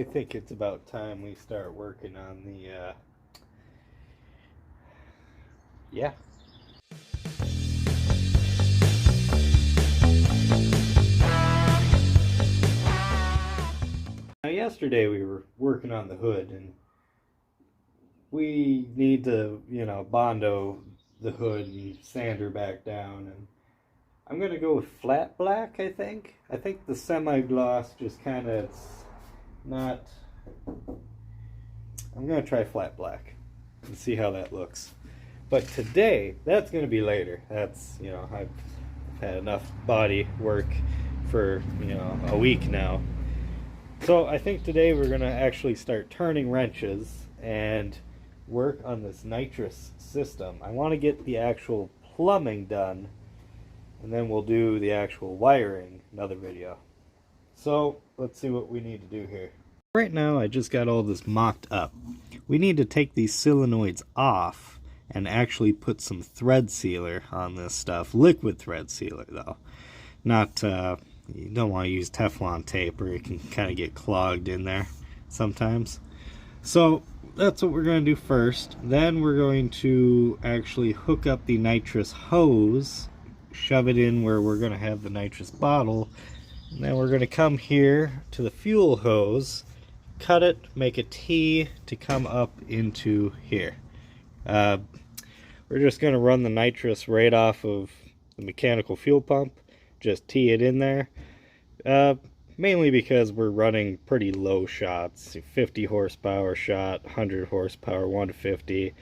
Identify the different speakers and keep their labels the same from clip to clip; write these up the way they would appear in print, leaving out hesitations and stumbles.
Speaker 1: I think it's about time we start working on the, yeah. Now yesterday we were working on the hood and we need to, Bondo the hood and sand her back down, and I'm gonna go with flat black, I think. I think the semi-gloss just kinda, it's not, I'm gonna try flat black and see how that looks. But today, that's gonna be later. That's, I've had enough body work for, a week now. So I think today we're gonna actually start turning wrenches and work on this nitrous system. I want to get the actual plumbing done, and then we'll do the actual wiring another video. So let's see what we need to do here. Right now I just got all this mocked up. We need to take these solenoids off and actually put some thread sealer on this stuff. Liquid thread sealer though. Not, you don't want to use Teflon tape or it can kind of get clogged in there sometimes. So that's what we're going to do first. Then we're going to actually hook up the nitrous hose, shove it in where we're going to have the nitrous bottle, and then we're going to come here to the fuel hose, cut it, make a T to come up into here. We're just going to run the nitrous right off of the mechanical fuel pump, just T it in there. Mainly because we're running pretty low shots, 50 horsepower shot, 100 horsepower, 150.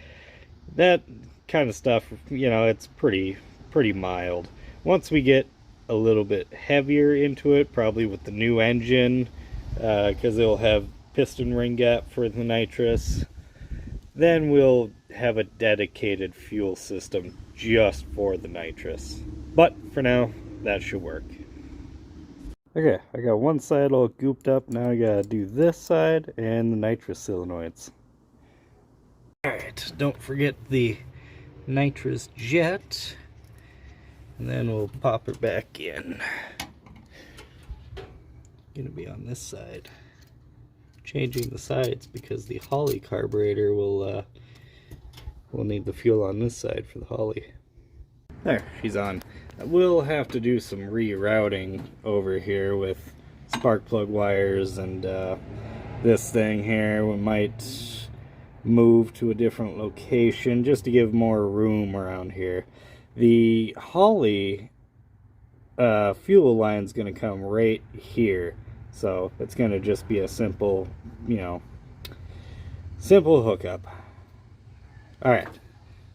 Speaker 1: That kind of stuff, it's pretty mild. Once we get a little bit heavier into it, probably with the new engine, because it'll have piston ring gap for the nitrous, then we'll have a dedicated fuel system just for the nitrous. But for now, that should work. Okay, I got one side all gooped up. Now I gotta do this side and the nitrous solenoids. Alright, don't forget the nitrous jet. And then we'll pop her back in. Gonna be on this side. Changing the sides because the holley carburetor will need the fuel on this side for the holley. There, she's on. We'll have to do some rerouting over here with spark plug wires and this thing here. We might move to a different location just to give more room around here. The holley fuel line is going to come right here, so it's going to just be a simple, simple hookup. Alright,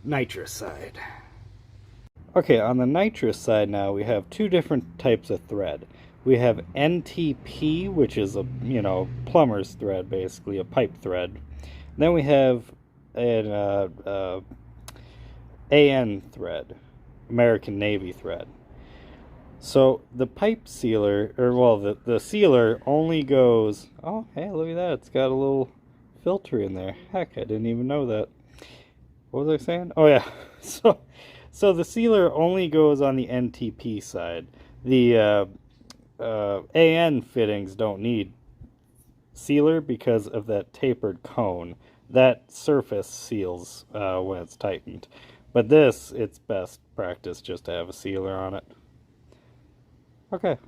Speaker 1: nitrous side. Okay, on the nitrous side now, we have two different types of thread. We have NTP, which is a, plumber's thread, basically, a pipe thread. Then we have an AN thread, American Navy thread. So the pipe sealer, the sealer only goes, oh, hey, look at that, it's got a little filter in there. Heck, I didn't even know that. What was I saying? Oh, yeah, So the sealer only goes on the NTP side. The AN fittings don't need sealer because of that tapered cone. That surface seals when it's tightened. But this, it's best practice just to have a sealer on it. Okay.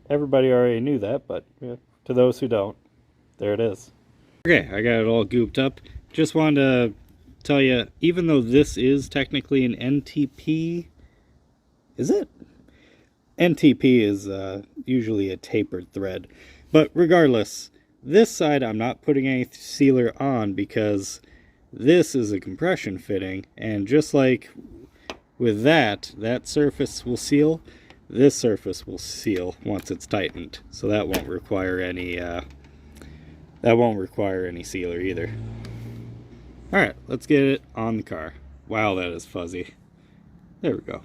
Speaker 1: Everybody already knew that, but to those who don't, there it is. Okay, I got it all gooped up. Just wanted to tell you, even though this is technically an NTP, is it? NTP is usually a tapered thread, but regardless, this side I'm not putting any sealer on because this is a compression fitting, and just like with that surface will seal, this surface will seal once it's tightened, so that won't require any sealer either. Alright, let's get it on the car. Wow, that is fuzzy. There we go.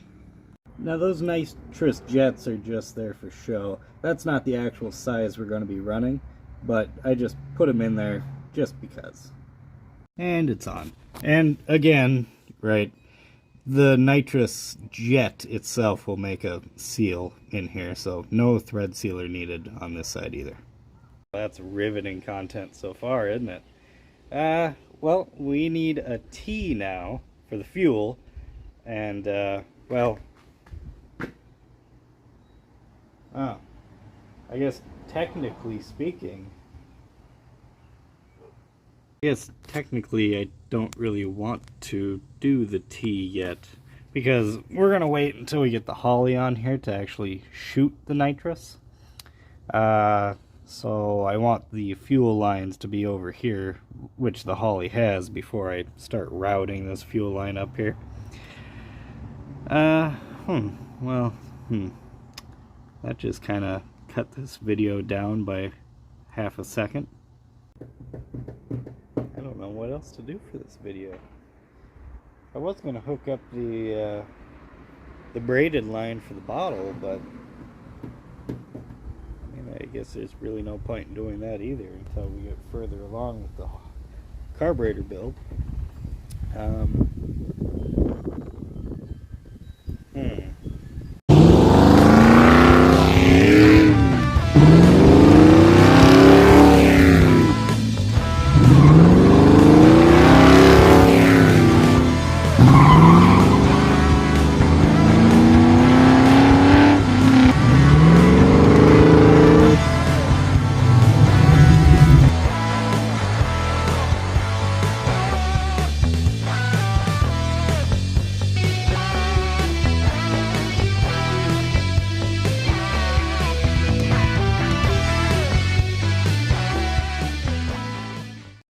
Speaker 1: Now those nitrous jets are just there for show. That's not the actual size we're going to be running, but I just put them in there just because. And it's on. And again, right, the nitrous jet itself will make a seal in here, so no thread sealer needed on this side either. That's riveting content so far, isn't it? Well, we need a T now for the fuel, and, well, oh, I guess technically speaking, I don't really want to do the T yet, because we're gonna wait until we get the holley on here to actually shoot the nitrous. So I want the fuel lines to be over here, which the holley has, before I start routing this fuel line up here. That just kind of cut this video down by half a second. I don't know what else to do for this video. I was going to hook up the braided line for the bottle, but I guess there's really no point in doing that either until we get further along with the carburetor build.